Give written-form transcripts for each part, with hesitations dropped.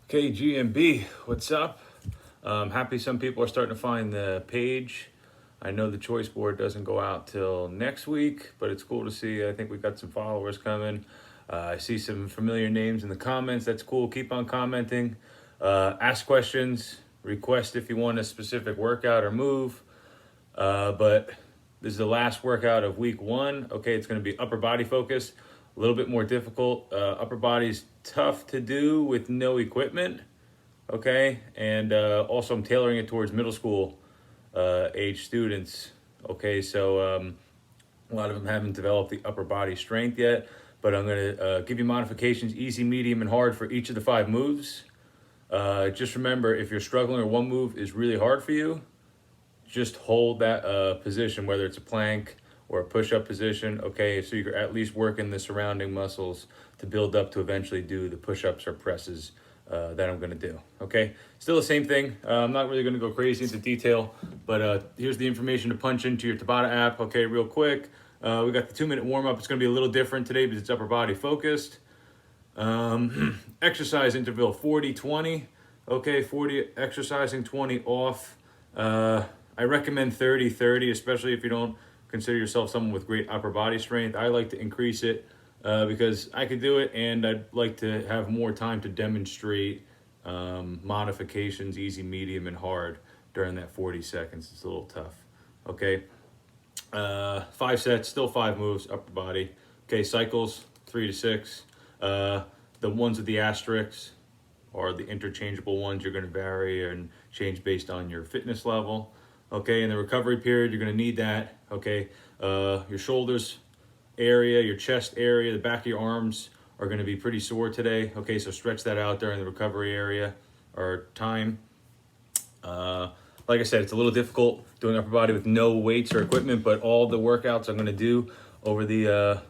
Okay, GMB, what's up? Happy some people are starting to find the page. I know the choice board doesn't go out till next week, but it's cool to see. I think we got some followers coming. I see some familiar names in the comments. That's cool. Keep on commenting. Ask questions. Request if you want a specific workout or move. But this is the last workout of week 1. Okay, it's going to be upper body focused. A little bit more difficult. Upper body's tough to do with no equipment. Okay, and also I'm tailoring it towards middle school age students. Okay, so a lot of them haven't developed the upper body strength yet, but I'm going to give you modifications, easy, medium, and hard for each of the 5 moves. Just remember, if you're struggling or one move is really hard for you, just hold that position, whether it's a plank or a push-up position, okay, so you're at least working the surrounding muscles to build up to eventually do the push-ups or presses that I'm gonna do, okay? Still the same thing. I'm not really gonna go crazy into detail, but here's the information to punch into your Tabata app, okay, real quick. We got the 2-minute warm-up. It's gonna be a little different today because it's upper body focused. Exercise interval 40-20, okay, 40 exercising, 20 off. I recommend 30-30, especially if you don't consider yourself someone with great upper body strength. I like to increase it because I could do it, and I'd like to have more time to demonstrate modifications, easy, medium, and hard during that 40 seconds. It's a little tough. Okay, 5 sets, still 5 moves, upper body. Okay, cycles 3 to 6. The ones with the asterisks are the interchangeable ones. You're going to vary and change based on your fitness level. Okay, in the recovery period, you're going to need that. Okay, your shoulders area, your chest area, the back of your arms are going to be pretty sore today. Okay, so stretch that out during the recovery area or time. Like I said, it's a little difficult doing upper body with no weights or equipment, but all the workouts I'm going to do over the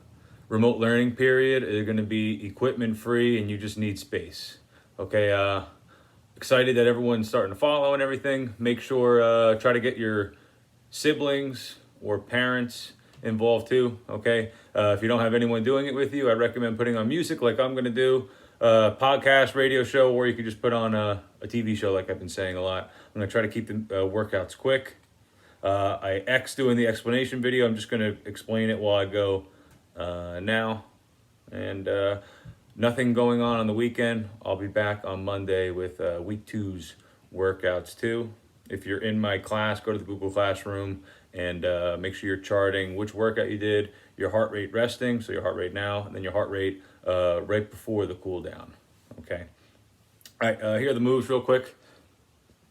remote learning period are going to be equipment free, and you just need space. Okay, excited that everyone's starting to follow and everything. Make sure, try to get your siblings or parents involved too, okay? If you don't have anyone doing it with you, I recommend putting on music like I'm gonna do, podcast, radio show, or you could just put on a TV show like I've been saying a lot. I'm gonna try to keep the workouts quick. I doing the explanation video. I'm just gonna explain it while I go now. And nothing going on the weekend. I'll be back on Monday with week 2's workouts too. If you're in my class, go to the Google Classroom and make sure you're charting which workout you did, your heart rate resting, so your heart rate now, and then your heart rate right before the cool down. Okay. All right, here are the moves real quick.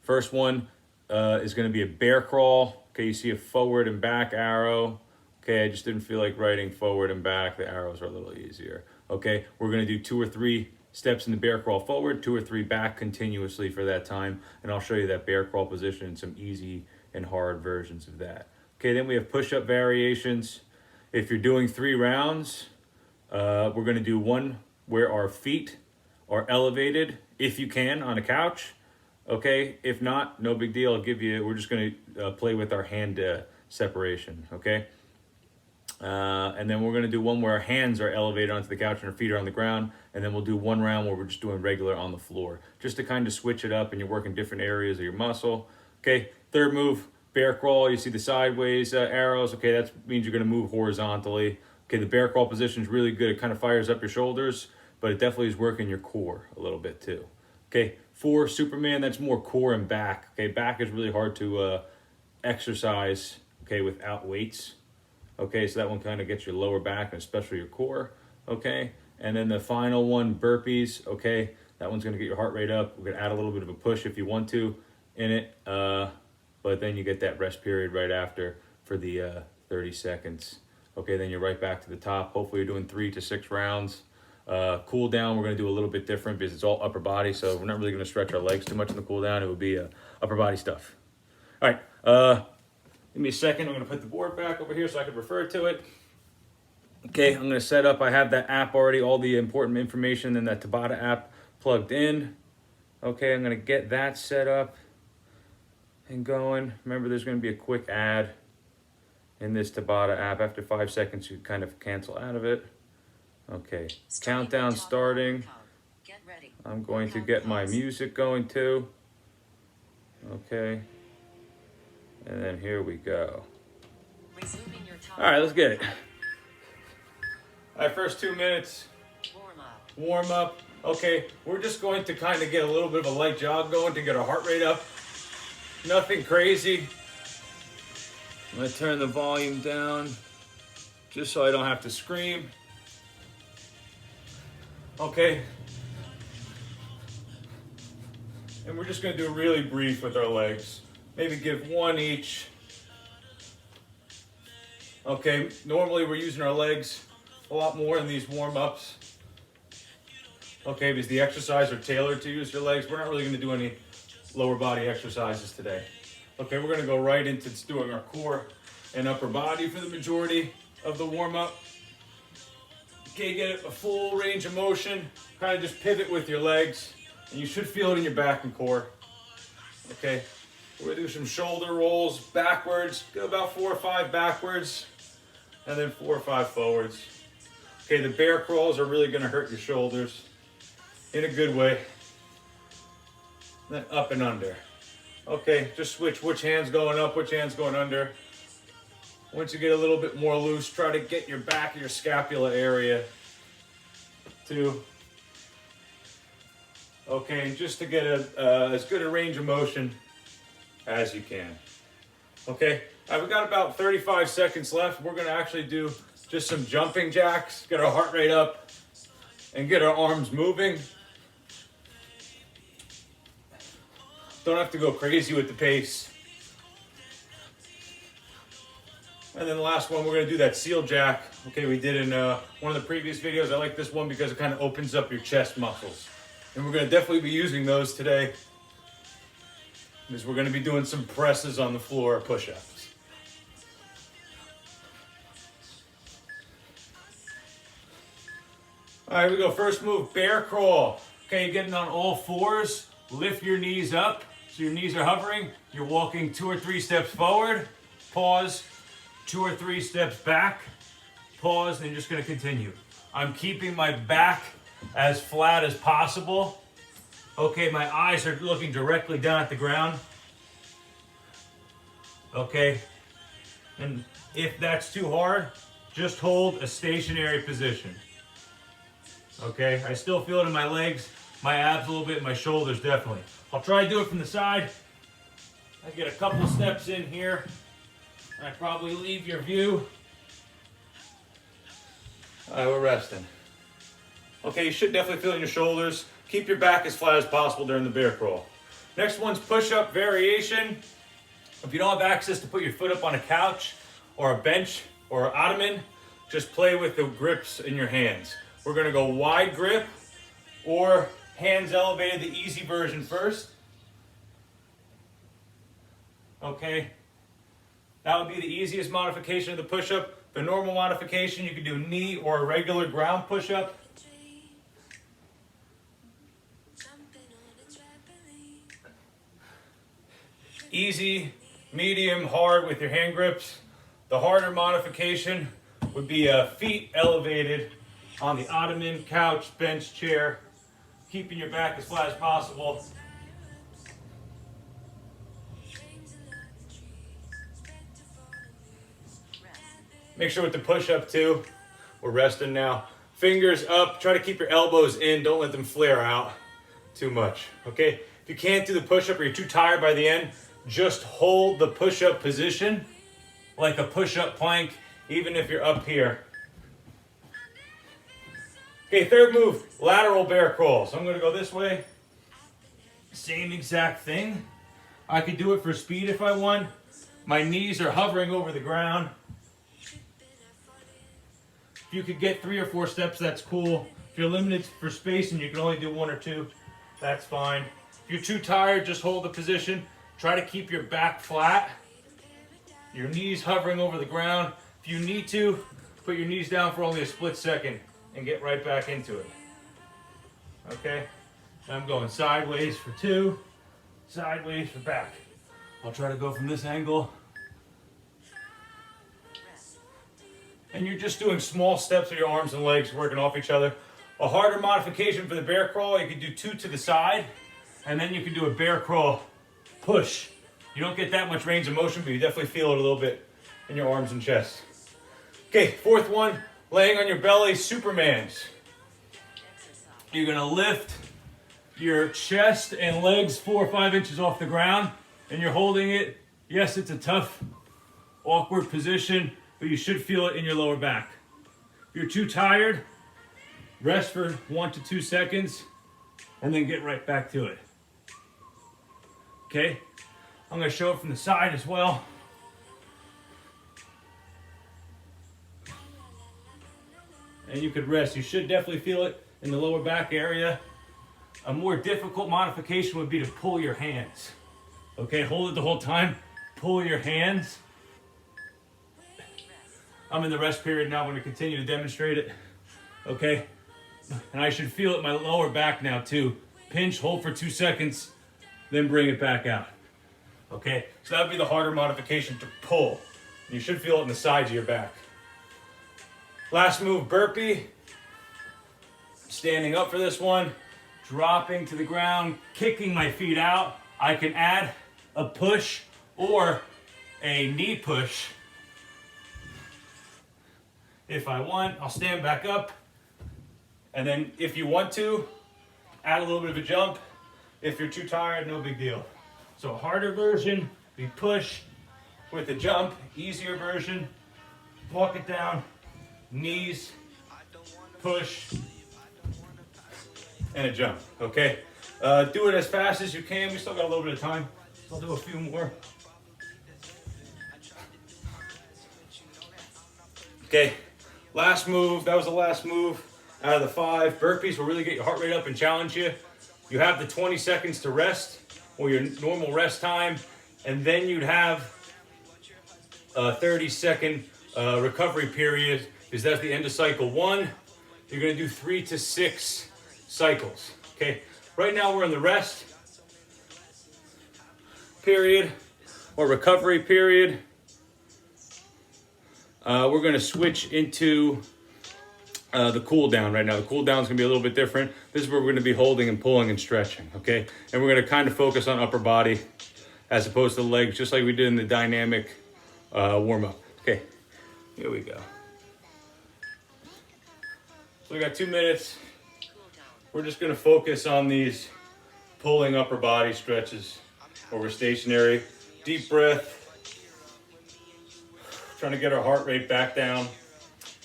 First one is going to be a bear crawl. Okay, you see a forward and back arrow. Okay, I just didn't feel like writing forward and back. The arrows are a little easier. Okay, we're going to do 2 or 3 steps in the bear crawl forward, 2 or 3 back continuously for that time, and I'll show you that bear crawl position and some easy and hard versions of that. Okay, then we have push-up variations. If you're doing 3 rounds, we're going to do one where our feet are elevated, if you can, on a couch. Okay, if not, no big deal. We're just going to play with our hand separation, okay? And then we're going to do one where our hands are elevated onto the couch and our feet are on the ground. And then we'll do one round where we're just doing regular on the floor, just to kind of switch it up and you're working different areas of your muscle. Okay, third move, bear crawl. You see the sideways arrows. Okay, that means you're going to move horizontally. Okay, the bear crawl position is really good. It kind of fires up your shoulders, but it definitely is working your core a little bit too. Okay, 4, Superman, that's more core and back. Okay, back is really hard to exercise, okay, without weights. Okay, so that one kind of gets your lower back and especially your core, okay? And then the final one, burpees, okay? That one's gonna get your heart rate up. We're gonna add a little bit of a push if you want to in it, but then you get that rest period right after for the 30 seconds. Okay, then you're right back to the top. Hopefully you're doing 3 to 6 rounds. Cool down, we're gonna do a little bit different because it's all upper body, so we're not really gonna stretch our legs too much in the cool down. It would be upper body stuff. All right, give me a second. I'm going to put the board back over here so I can refer to it. Okay, I'm going to set up. I have that app already, all the important information in that Tabata app plugged in. Okay, I'm going to get that set up and going. Remember, there's going to be a quick ad in this Tabata app. After 5 seconds, you kind of cancel out of it. Okay, countdown starting. I'm going to get my music going too. Okay. And then here we go. All right, let's get it. All right, first 2 minutes. Warm up. Okay, we're just going to kind of get a little bit of a light jog going to get our heart rate up. Nothing crazy. I'm going to turn the volume down just so I don't have to scream. Okay. And we're just going to do really brief with our legs. Maybe give one each. Okay, normally we're using our legs a lot more in these warm-ups. Okay, because the exercises are tailored to use your legs. We're not really going to do any lower body exercises today. Okay, we're going to go right into doing our core and upper body for the majority of the warm-up. Okay, get a full range of motion. Kind of just pivot with your legs. And you should feel it in your back and core. Okay, we're going to do some shoulder rolls backwards. Go about 4 or 5 backwards. And then 4 or 5 forwards. Okay, the bear crawls are really going to hurt your shoulders in a good way. Then up and under. Okay, just switch which hand's going up, which hand's going under. Once you get a little bit more loose, try to get your back and your scapula area too. Okay, and just to get as good a range of motion as you can. Okay, we've got about 35 seconds left. We're going to actually do just some jumping jacks, get our heart rate up, and get our arms moving. Don't have to go crazy with the pace. And then the last one, we're going to do that seal jack. Okay, we did in one of the previous videos. I like this one because it kind of opens up your chest muscles. And we're going to definitely be using those today, because we're going to be doing some presses on the floor, push-ups. All right, we go. First move, bear crawl. Okay, you're getting on all fours. Lift your knees up so your knees are hovering. You're walking 2 or 3 steps forward. Pause. 2 or 3 steps back. Pause, and you're just going to continue. I'm keeping my back as flat as possible. Okay, my eyes are looking directly down at the ground. Okay, and if that's too hard, just hold a stationary position. Okay, I still feel it in my legs, my abs a little bit, my shoulders definitely. I'll try to do it from the side. I get a couple steps in here. I probably leave your view. All right, we're resting. Okay, you should definitely feel it in your shoulders. Keep your back as flat as possible during the bear crawl. Next one's push-up variation. If you don't have access to put your foot up on a couch or a bench or an ottoman, just play with the grips in your hands. We're going to go wide grip or hands elevated, the easy version first. Okay, that would be the easiest modification of the push-up. The normal modification, you can do knee or a regular ground push-up. Easy, medium, hard with your hand grips. The harder modification would be feet elevated on the ottoman, couch, bench, chair, keeping your back as flat as possible. Make sure with the push-up too, we're resting now. Fingers up, try to keep your elbows in, don't let them flare out too much, okay? If you can't do the push-up or you're too tired by the end, just hold the push-up position like a push-up plank, even if you're up here. Okay, third move, lateral bear crawl. So I'm going to go this way. Same exact thing. I could do it for speed if I want. My knees are hovering over the ground. If you could get 3 or 4 steps, that's cool. If you're limited for space and you can only do 1 or 2, that's fine. If you're too tired, just hold the position. Try to keep your back flat. Your knees hovering over the ground. If you need to, put your knees down for only a split second and get right back into it. Okay? I'm going sideways for 2, sideways for back. I'll try to go from this angle. And you're just doing small steps with your arms and legs working off each other. A harder modification for the bear crawl, you could do 2 to the side, and then you can do a bear crawl push. You don't get that much range of motion, but you definitely feel it a little bit in your arms and chest. Okay, fourth one, laying on your belly, Supermans. You're gonna lift your chest and legs 4 or 5 inches off the ground, and you're holding it. Yes, it's a tough, awkward position, but you should feel it in your lower back. If you're too tired, rest for 1 to 2 seconds, and then get right back to it. Okay, I'm gonna show it from the side as well. And you could rest. You should definitely feel it in the lower back area. A more difficult modification would be to pull your hands. Okay, hold it the whole time, pull your hands. I'm in the rest period now, I'm gonna continue to demonstrate it. Okay, and I should feel it in my lower back now too. Pinch, hold for 2 seconds, then bring it back out. Okay, so that would be the harder modification, to pull. You should feel it in the sides of your back. Last move, burpee. Standing up for this one, dropping to the ground, kicking my feet out. I can add a push or a knee push. If I want, I'll stand back up. And then if you want to, add a little bit of a jump. If you're too tired, no big deal. So a harder version, we push with a jump. Easier version, walk it down, knees, push, and a jump, okay? Do it as fast as you can. We still got a little bit of time. So I'll do a few more. Okay, last move. That was the last move out of the 5. Burpees will really get your heart rate up and challenge you. You have the 20 seconds to rest, or your normal rest time, and then you'd have a 30-second recovery period, because that's the end of cycle 1. You're gonna do 3 to 6 cycles, okay? Right now we're in the rest period, or recovery period. We're gonna switch into the cool down right now. The cool down is gonna be a little bit different. This is where we're gonna be holding and pulling and stretching, okay? And we're gonna kind of focus on upper body as opposed to legs, just like we did in the dynamic warm up. Okay, here we go. So we got 2 minutes. We're just gonna focus on these pulling upper body stretches where we're stationary. Deep breath. Trying to get our heart rate back down.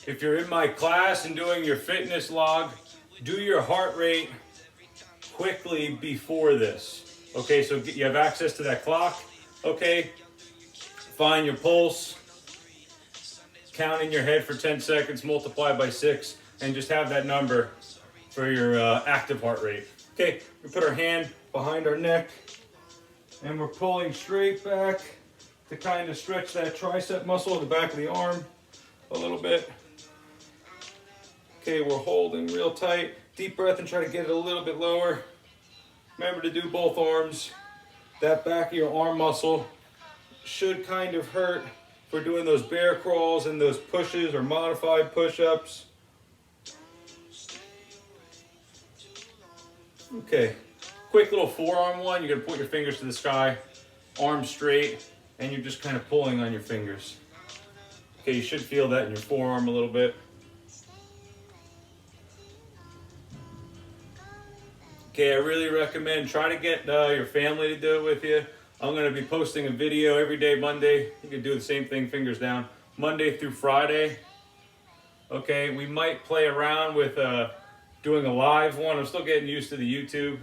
If you're in my class and doing your fitness log, do your heart rate quickly before this. Okay, so you have access to that clock. Okay, find your pulse, count in your head for 10 seconds, multiply by 6, and just have that number for your active heart rate. Okay, we put our hand behind our neck, and we're pulling straight back to kind of stretch that tricep muscle at the back of the arm a little bit. Okay, we're holding real tight. Deep breath and try to get it a little bit lower. Remember to do both arms. That back of your arm muscle should kind of hurt if we're doing those bear crawls and those pushes or modified push-ups. Okay, quick little forearm one. You're gonna point your fingers to the sky, arms straight, and you're just kind of pulling on your fingers. Okay, you should feel that in your forearm a little bit. Okay, I really recommend try to get your family to do it with you. I'm going to be posting a video every day Monday. You can do the same thing, fingers down, Monday through Friday. Okay, we might play around with doing a live one. I'm still getting used to the YouTube.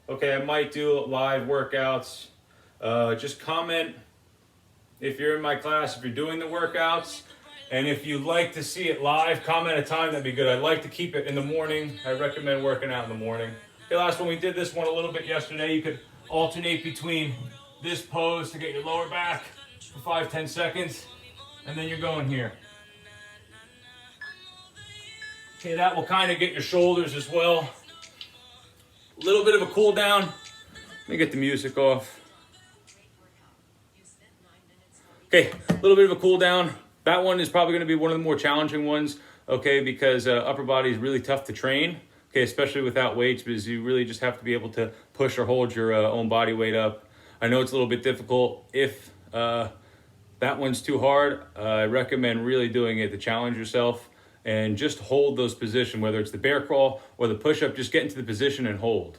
Okay, I might do live workouts. Just comment if you're in my class, if you're doing the workouts. And if you'd like to see it live, comment a time, that'd be good. I'd like to keep it in the morning. I recommend working out in the morning. Okay, last one, we did this one a little bit yesterday. You could alternate between this pose to get your lower back for 5-10 seconds, and then you're going here. Okay, that will kind of get your shoulders as well. A little bit of a cool down. Let me get the music off. Okay, a little bit of a cool down. That one is probably going to be one of the more challenging ones. okay, because upper body is really tough to train, okay, especially without weights, because you really just have to be able to push or hold your own body weight up. I know it's a little bit difficult. If that one's too hard, I recommend really doing it to challenge yourself and just hold those positions, whether it's the bear crawl or the push-up, just get into the position and hold,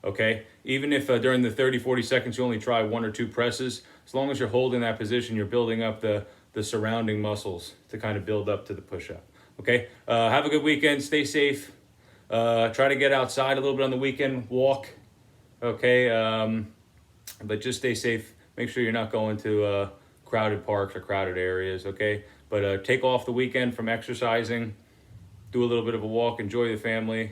okay? Even if during the 30-40 seconds you only try 1 or 2 presses, as long as you're holding that position, you're building up the surrounding muscles to kind of build up to the push-up, okay? Have a good weekend, stay safe, try to get outside a little bit on the weekend, walk, okay? But just stay safe, make sure you're not going to crowded parks or crowded areas, okay? But take off the weekend from exercising, do a little bit of a walk, enjoy the family,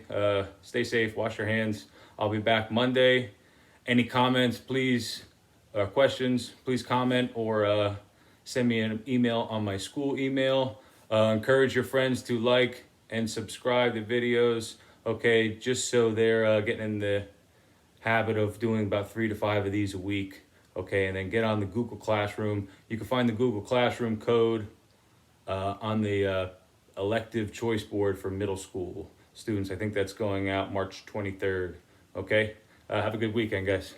stay safe, wash your hands. I'll be back Monday. Any comments, please, questions, please comment or send me an email on my school email. Encourage your friends to like and subscribe to videos, okay, just so they're getting in the habit of doing about 3 to 5 of these a week, okay, and then get on the Google Classroom. You can find the Google Classroom code on the elective choice board for middle school students. I think that's going out March 23rd, okay? Have a good weekend, guys.